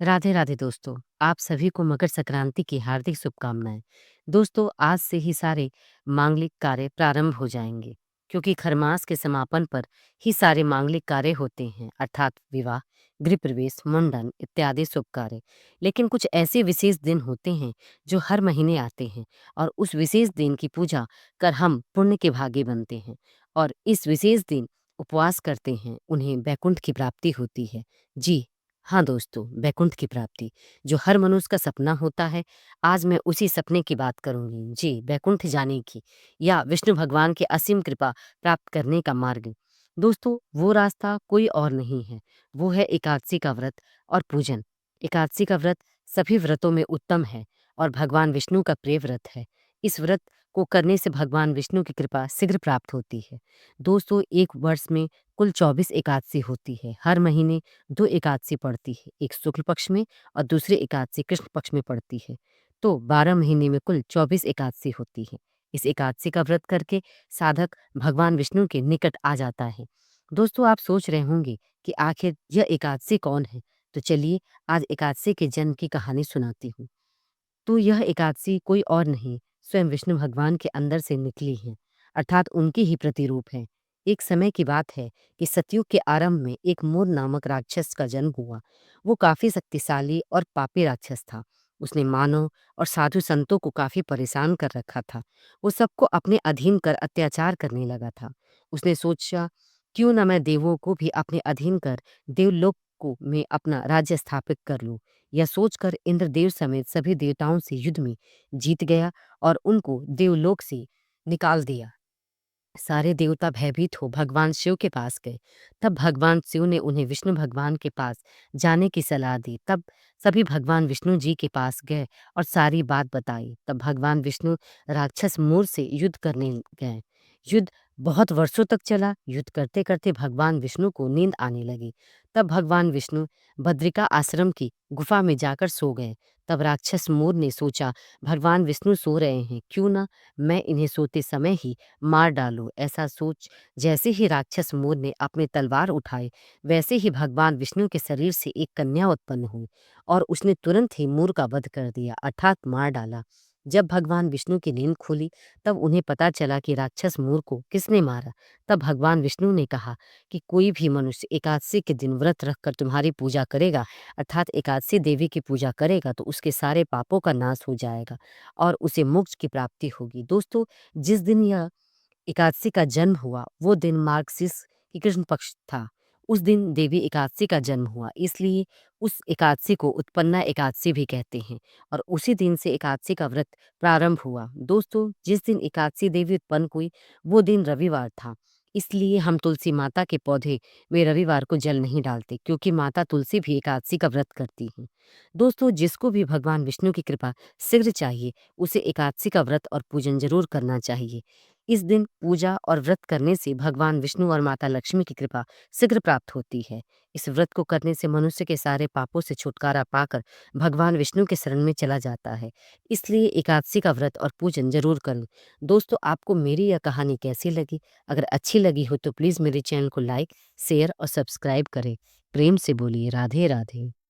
राधे राधे दोस्तों। आप सभी को मकर संक्रांति की हार्दिक शुभकामनाएं। दोस्तों, आज से ही सारे मांगलिक कार्य प्रारंभ हो जाएंगे, क्योंकि खरमास के समापन पर ही सारे मांगलिक कार्य होते हैं, अर्थात विवाह, गृह प्रवेश, मुंडन इत्यादि शुभ कार्य। लेकिन कुछ ऐसे विशेष दिन होते हैं जो हर महीने आते हैं, और उस विशेष दिन की पूजा कर हम पुण्य के भागी बनते हैं, और इस विशेष दिन उपवास करते हैं, उन्हें बैकुंठ की प्राप्ति होती है। जी हाँ दोस्तों, बैकुंठ की प्राप्ति जो हर मनुष्य का सपना होता है। आज मैं उसी सपने की बात करूंगी, जी, बैकुंठ जाने की, या विष्णु भगवान की असीम कृपा प्राप्त करने का मार्ग। दोस्तों, वो रास्ता कोई और नहीं है, वो है एकादशी का व्रत और पूजन। एकादशी का व्रत सभी व्रतों में उत्तम है और भगवान विष्णु का प्रिय व्रत है। इस व्रत को करने से भगवान विष्णु की कृपा शीघ्र प्राप्त होती है। दोस्तों, एक वर्ष में कुल 24 एकादशी होती है। हर महीने 2 एकादशी पड़ती है, एक शुक्ल पक्ष में और दूसरी एकादशी कृष्ण पक्ष में पड़ती है। तो 12 महीने में कुल 24 एकादशी होती है। इस एकादशी का व्रत करके साधक भगवान विष्णु के निकट आ जाता है। दोस्तों, आप सोच रहे होंगे कि आखिर यह एकादशी कौन है? तो चलिए आज एकादशी के जन्म की कहानी सुनाती हूँ। तो यह एकादशी कोई और नहीं, स्वयं विष्णु भगवान के अंदर से निकली है, अर्थात उनकी ही प्रतिरूप है। एक समय की बात है कि सतयुग के आरंभ में एक मोर नामक राक्षस का जन्म हुआ। वो काफी शक्तिशाली और पापी राक्षस था। उसने मानव और साधु संतों को काफी परेशान कर रखा था। वो सबको अपने अधीन कर अत्याचार करने लगा था। उसने सोचा, क्यों न मैं देवों को भी अपने अधीन कर देवलोक को में अपना राज्य स्थापित कर लूं। यह सोचकर इंद्रदेव समेत सभी देवताओं से युद्ध में जीत गया और उनको देवलोक से निकाल दिया। सारे देवता भयभीत हो भगवान शिव के पास गए। तब भगवान शिव ने उन्हें विष्णु भगवान के पास जाने की सलाह दी। तब सभी भगवान विष्णु जी के पास गए और सारी बात बताई। तब भगवान विष्णु राक्षस मोर से युद्ध करने गए। युद्ध बहुत वर्षों तक चला। युद्ध करते करते भगवान विष्णु को नींद आने लगी। तब भगवान विष्णु बद्रिका आश्रम की गुफा में जाकर सो गए। तब राक्षस मोर ने सोचा, भगवान विष्णु सो रहे हैं, क्यों ना मैं इन्हें सोते समय ही मार डालो। ऐसा सोच जैसे ही राक्षस मोर ने अपने तलवार उठाए, वैसे ही भगवान विष्णु के शरीर से एक कन्या उत्पन्न हुई और उसने तुरंत ही मोर का वध कर दिया, अर्थात मार डाला। जब भगवान विष्णु की नींद खुली, तब उन्हें पता चला कि राक्षस मोर को किसने मारा। तब भगवान विष्णु ने कहा कि कोई भी मनुष्य एकादशी के दिन व्रत रखकर तुम्हारी पूजा करेगा, अर्थात एकादशी देवी की पूजा करेगा, तो उसके सारे पापों का नाश हो जाएगा और उसे मोक्ष की प्राप्ति होगी। दोस्तों, जिस दिन यह एकादशी का जन्म हुआ, वो दिन मार्गशीर्ष की कृष्ण पक्ष था। उस दिन देवी एकादशी का जन्म हुआ, इसलिए उस एकादशी को उत्पन्ना एकादशी भी कहते हैं, और उसी दिन से एकादशी का व्रत प्रारंभ हुआ। दोस्तों, जिस दिन एकादशी देवी उत्पन्न हुई, वो दिन रविवार था। इसलिए हम तुलसी माता के पौधे में रविवार को जल नहीं डालते, क्योंकि माता तुलसी भी एकादशी का व्रत करती हैं। दोस्तों, जिसको भी भगवान विष्णु की कृपा शीघ्र चाहिए, उसे एकादशी का व्रत और पूजन जरूर करना चाहिए। इस दिन पूजा और व्रत करने से भगवान विष्णु और माता लक्ष्मी की कृपा शीघ्र प्राप्त होती है। इस व्रत को करने से मनुष्य के सारे पापों से छुटकारा पाकर भगवान विष्णु के शरण में चला जाता है। इसलिए एकादशी का व्रत और पूजन जरूर करें। दोस्तों, आपको मेरी यह कहानी कैसी लगी? अगर अच्छी लगी हो तो प्लीज़ मेरे चैनल को लाइक, शेयर और सब्सक्राइब करें। प्रेम से बोलिए राधे राधे।